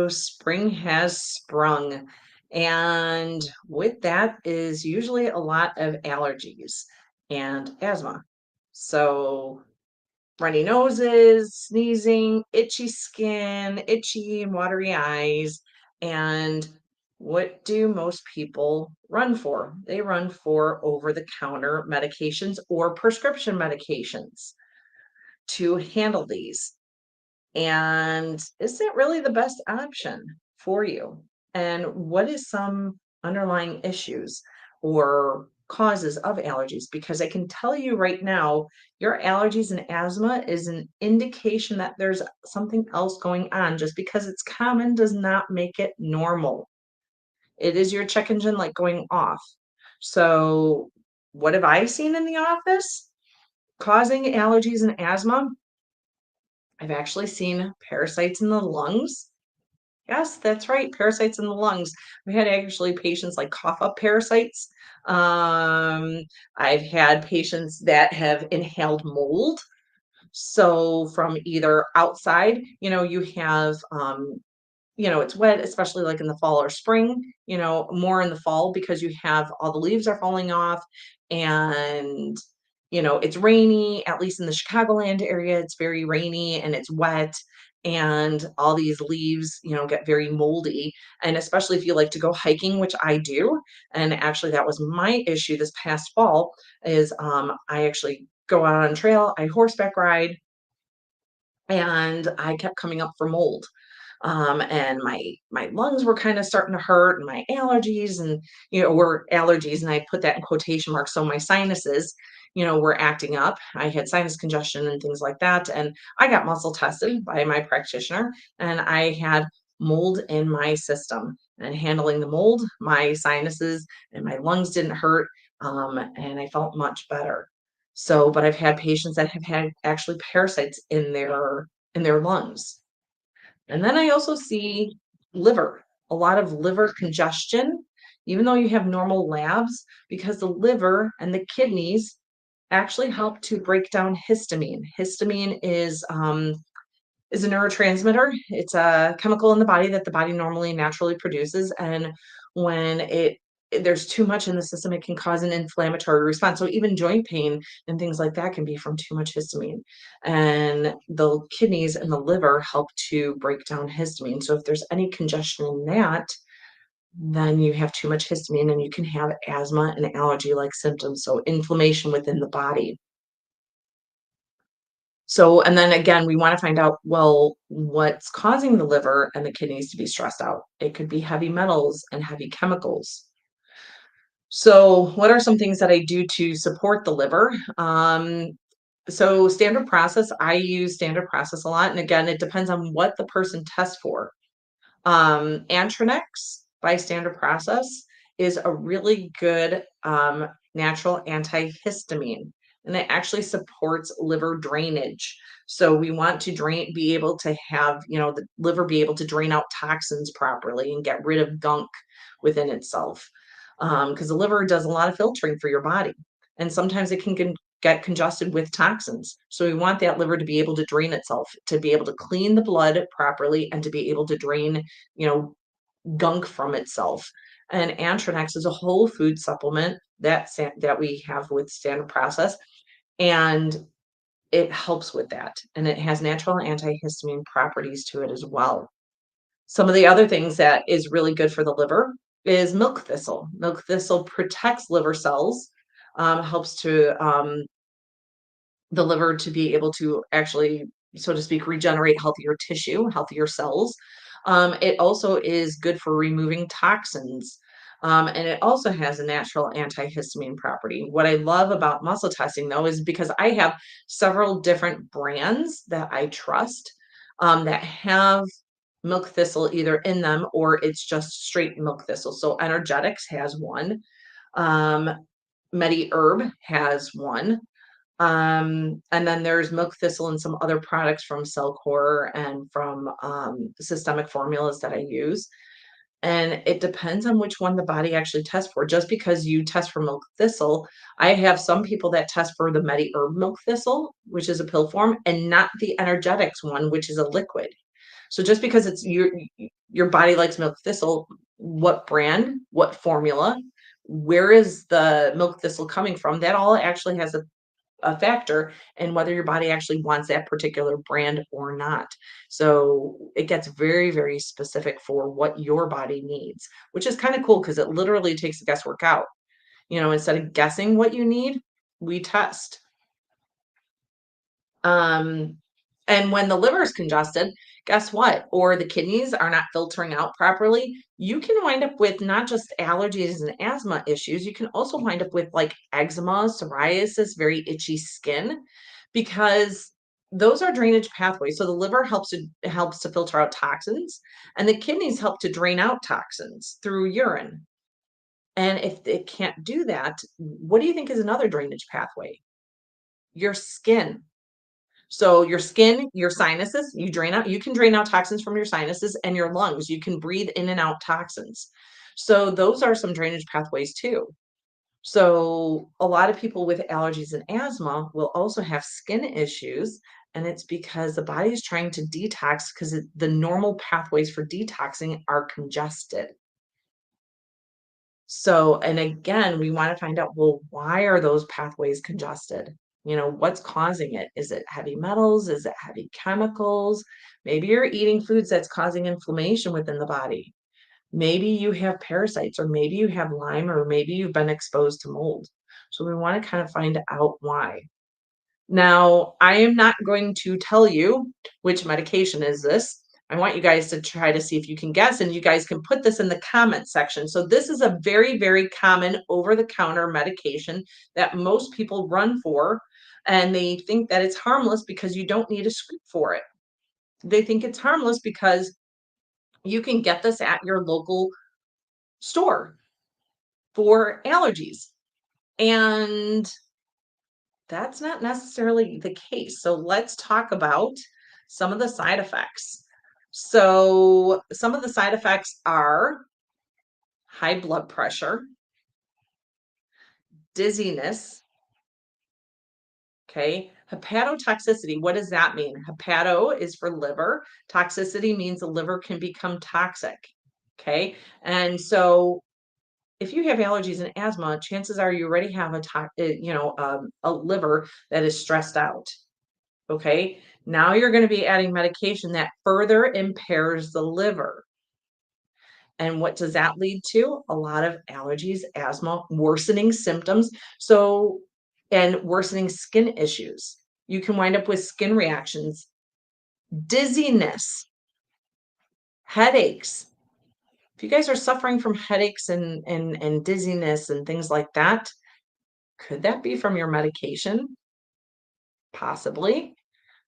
So spring has sprung, and with that is usually a lot of allergies and asthma. So runny noses, sneezing, itchy skin, itchy and watery eyes. And what do most people run for? They run for over-the-counter medications or prescription medications to handle these. And is that really the best option for you? And what is some underlying issues or causes of allergies? Because I can tell you right now, your allergies and asthma is an indication that there's something else going on. Just because it's common does not make it normal. It is your check engine light going off. So, what have I seen in the office causing allergies and asthma? I've actually seen parasites in the lungs. Yes, that's right, parasites in the lungs. We had actually patients like cough up parasites. Um, I've had patients that have inhaled mold. So from either outside, you have it's wet, especially like in the fall or spring, more in the fall because you have all the leaves are falling off and it's rainy, at least in the Chicagoland area, it's very rainy and it's wet and all these leaves, get very moldy. And especially if you like to go hiking, which I do. And actually that was my issue this past fall is I actually go out on trail, I horseback ride, and I kept coming up for mold. And my lungs were kind of starting to hurt, and my allergies, and were allergies, and I put that in quotation marks. So my sinuses, were acting up. I had sinus congestion and things like that, and I got muscle tested by my practitioner, and I had mold in my system. And handling the mold, my sinuses and my lungs didn't hurt, and I felt much better. So, but I've had patients that have had actually parasites in their lungs. And then I also see liver, a lot of liver congestion, even though you have normal labs, because the liver and the kidneys actually help to break down histamine. Histamine is a neurotransmitter. It's a chemical in the body that the body normally naturally produces, and when there's too much in the system, it can cause an inflammatory response. So even joint pain and things like that can be from too much histamine. And the kidneys and the liver help to break down histamine. So if there's any congestion in that, then you have too much histamine and you can have asthma and allergy-like symptoms. So inflammation within the body. So, and then again, we want to find out, well, what's causing the liver and the kidneys to be stressed out? It could be heavy metals and heavy chemicals. So, what are some things that I do to support the liver? So standard process, I use standard process a lot. And again, it depends on what the person tests for. Antranex by standard process is a really good natural antihistamine, and it actually supports liver drainage. So we want to be able to have, the liver be able to drain out toxins properly and get rid of gunk within itself. Because the liver does a lot of filtering for your body, and sometimes it can get congested with toxins. So we want that liver to be able to drain itself, to be able to clean the blood properly, and to be able to drain, you know, gunk from itself. And Antranex is a whole food supplement that we have with standard process, and it helps with that. And it has natural antihistamine properties to it as well. Some of the other things that is really good for the liver is milk thistle. Milk thistle protects liver cells, helps to the liver to be able to actually, so to speak, regenerate healthier tissue, healthier cells. It also is good for removing toxins. And it also has a natural antihistamine property. What I love about muscle testing, though, is because I have several different brands that I trust that have milk thistle either in them or it's just straight milk thistle. So Energetics has one. Um, Medi Herb has one. And then there's milk thistle and some other products from Cellcore and from systemic formulas that I use. And it depends on which one the body actually tests for. Just because you test for milk thistle, I have some people that test for the Medi Herb milk thistle, which is a pill form, and not the Energetics one, which is a liquid. So just because your body likes milk thistle, what brand, what formula, where is the milk thistle coming from? That all actually has a factor in whether your body actually wants that particular brand or not. So it gets very, very specific for what your body needs, which is kind of cool because it literally takes the guesswork out. Instead of guessing what you need, we test. Um, and when the liver is congested, guess what? Or the kidneys are not filtering out properly, you can wind up with not just allergies and asthma issues, you can also wind up with like eczema, psoriasis, very itchy skin, because those are drainage pathways. So the liver helps to filter out toxins, and the kidneys help to drain out toxins through urine. And if it can't do that, what do you think is another drainage pathway? Your skin. So your skin, your sinuses, you can drain out toxins from your sinuses, and your lungs. You can breathe in and out toxins. So those are some drainage pathways too. So a lot of people with allergies and asthma will also have skin issues, and it's because the body is trying to detox because the normal pathways for detoxing are congested. So, and again, we want to find out, well, why are those pathways congested? What's causing it? Is it heavy metals? Is it heavy chemicals? Maybe you're eating foods that's causing inflammation within the body. Maybe you have parasites, or maybe you have Lyme, or maybe you've been exposed to mold. So we want to kind of find out why. Now, I am not going to tell you which medication is this. I want you guys to try to see if you can guess, and you guys can put this in the comment section. So this is a very, very common over-the-counter medication that most people run for, and they think that it's harmless because you don't need a script for it. They think it's harmless because you can get this at your local store for allergies. And that's not necessarily the case. So let's talk about some of the side effects. So some of the side effects are high blood pressure, dizziness, okay? Hepatotoxicity, what does that mean? Hepato is for liver. Toxicity means the liver can become toxic, okay? And so if you have allergies and asthma, chances are you already have a liver that is stressed out. Okay. Now you're going to be adding medication that further impairs the liver. And what does that lead to? A lot of allergies, asthma, worsening symptoms. So, and worsening skin issues. You can wind up with skin reactions, dizziness, headaches. If you guys are suffering from headaches and dizziness and things like that, could that be from your medication? Possibly.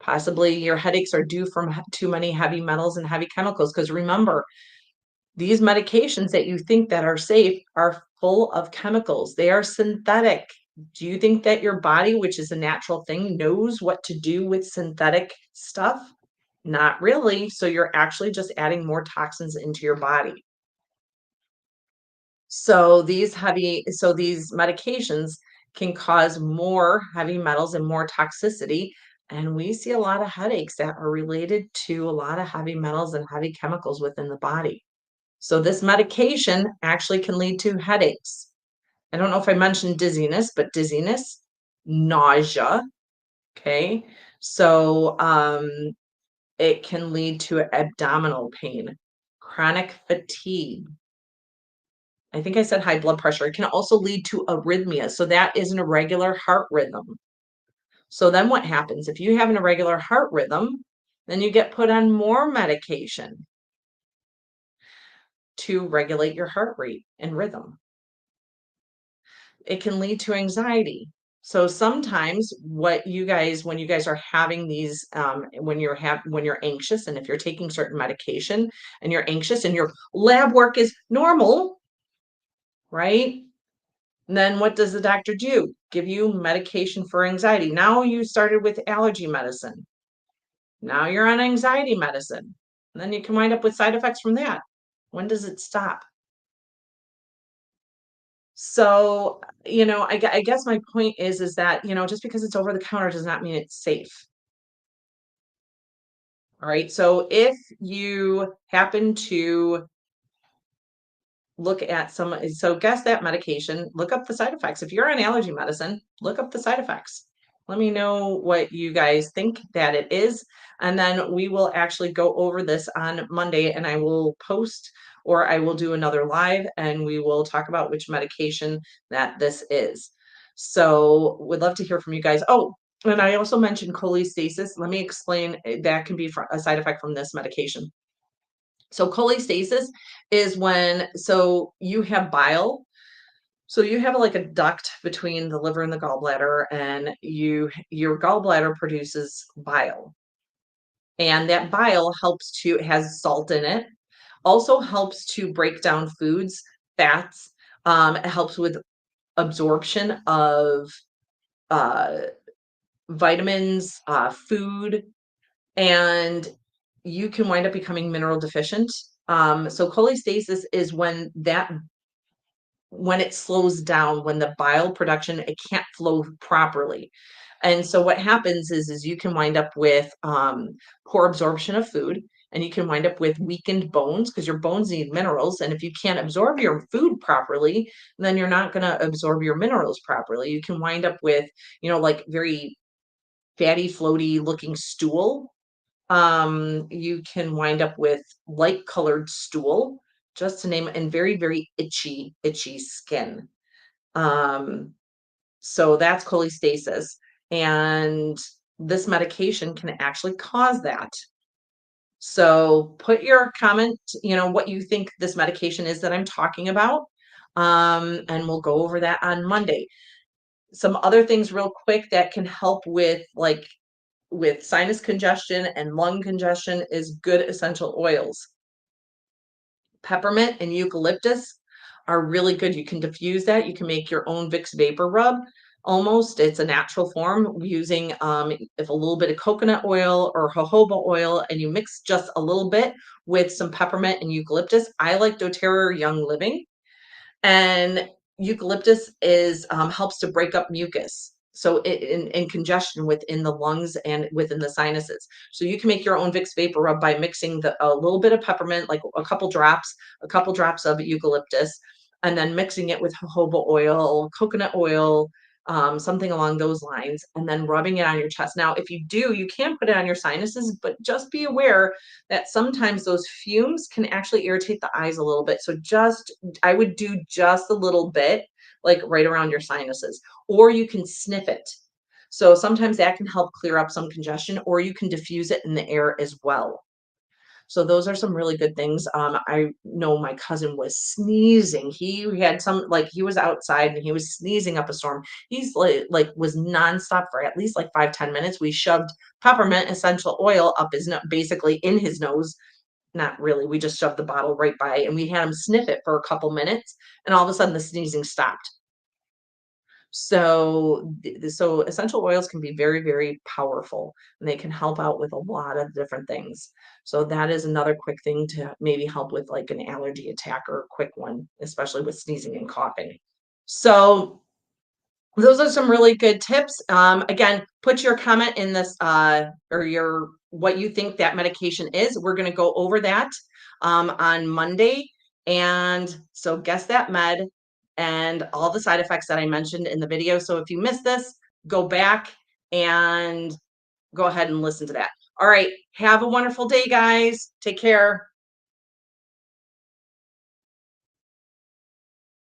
Possibly your headaches are due from too many heavy metals and heavy chemicals. Because remember, these medications that you think that are safe are full of chemicals. They are synthetic. Do you think that your body, which is a natural thing, knows what to do with synthetic stuff? Not really. So you're actually just adding more toxins into your body. So these medications can cause more heavy metals and more toxicity. And we see a lot of headaches that are related to a lot of heavy metals and heavy chemicals within the body. So this medication actually can lead to headaches. I don't know if I mentioned dizziness, but dizziness, nausea. Okay. So it can lead to abdominal pain, chronic fatigue. I think I said high blood pressure. It can also lead to arrhythmia. So that is an irregular heart rhythm. So then what happens? If you have an irregular heart rhythm, then you get put on more medication to regulate your heart rate and rhythm. It can lead to anxiety. So sometimes when you guys are having these, when you're anxious, and if you're taking certain medication and you're anxious and your lab work is normal, right? Then what does the doctor do? Give you medication for anxiety. Now you started with allergy medicine. Now you're on anxiety medicine. And then you can wind up with side effects from that. When does it stop? So, I guess my point is that, just because it's over the counter does not mean it's safe. All right. So if you happen to look at so guess that medication, look up the side effects. If you're on allergy medicine, look up the side effects. Let me know what you guys think that it is. And then we will actually go over this on Monday and I will post or I will do another live and we will talk about which medication that this is. So would love to hear from you guys. Oh, and I also mentioned cholestasis. Let me explain that can be a side effect from this medication. So cholestasis is when you have bile. So you have like a duct between the liver and the gallbladder, and your gallbladder produces bile. And that bile has salt in it, also helps to break down foods, fats. It helps with absorption of uh, vitamins, food, and you can wind up becoming mineral deficient. So cholestasis is when it slows down, when the bile production, it can't flow properly. And so what happens is you can wind up with poor absorption of food, and you can wind up with weakened bones because your bones need minerals. And if you can't absorb your food properly, then you're not going to absorb your minerals properly. You can wind up with, like very fatty, floaty looking stool. You can wind up with light colored stool, just to name it, and very, very itchy skin. Um, so that's cholestasis. And this medication can actually cause that. So put your comment, what you think this medication is that I'm talking about. And we'll go over that on Monday. Some other things real quick that can help with sinus congestion and lung congestion is good essential oils. Peppermint and eucalyptus are really good. You can diffuse that. You can make your own Vicks vapor rub. Almost, it's a natural form using if a little bit of coconut oil or jojoba oil, and you mix just a little bit with some peppermint and eucalyptus. I like doTERRA Young Living. And eucalyptus is helps to break up mucus. So in congestion within the lungs and within the sinuses. So you can make your own Vicks vapor rub by mixing a little bit of peppermint, like a couple drops of eucalyptus, and then mixing it with jojoba oil, coconut oil, something along those lines, and then rubbing it on your chest. Now, if you can put it on your sinuses, but just be aware that sometimes those fumes can actually irritate the eyes a little bit. So I would do just a little bit, like right around your sinuses, or you can sniff it. So sometimes that can help clear up some congestion, or you can diffuse it in the air as well. So those are some really good things. I know my cousin was sneezing. He had he was outside and he was sneezing up a storm. He's was nonstop for at least like 5-10 minutes. We shoved peppermint essential oil up his nose, basically in his nose. Not really. We just shoved the bottle right by and we had him sniff it for a couple minutes, and all of a sudden the sneezing stopped. So essential oils can be very, very powerful, and they can help out with a lot of different things. So that is another quick thing to maybe help with like an allergy attack or a quick one, especially with sneezing and coughing. So those are some really good tips. Again, put your comment in this or your what you think that medication is. We're going to go over that on Monday. And so guess that med and all the side effects that I mentioned in the video. So if you missed this, go back and go ahead and listen to that. All right. Have a wonderful day, guys. Take care.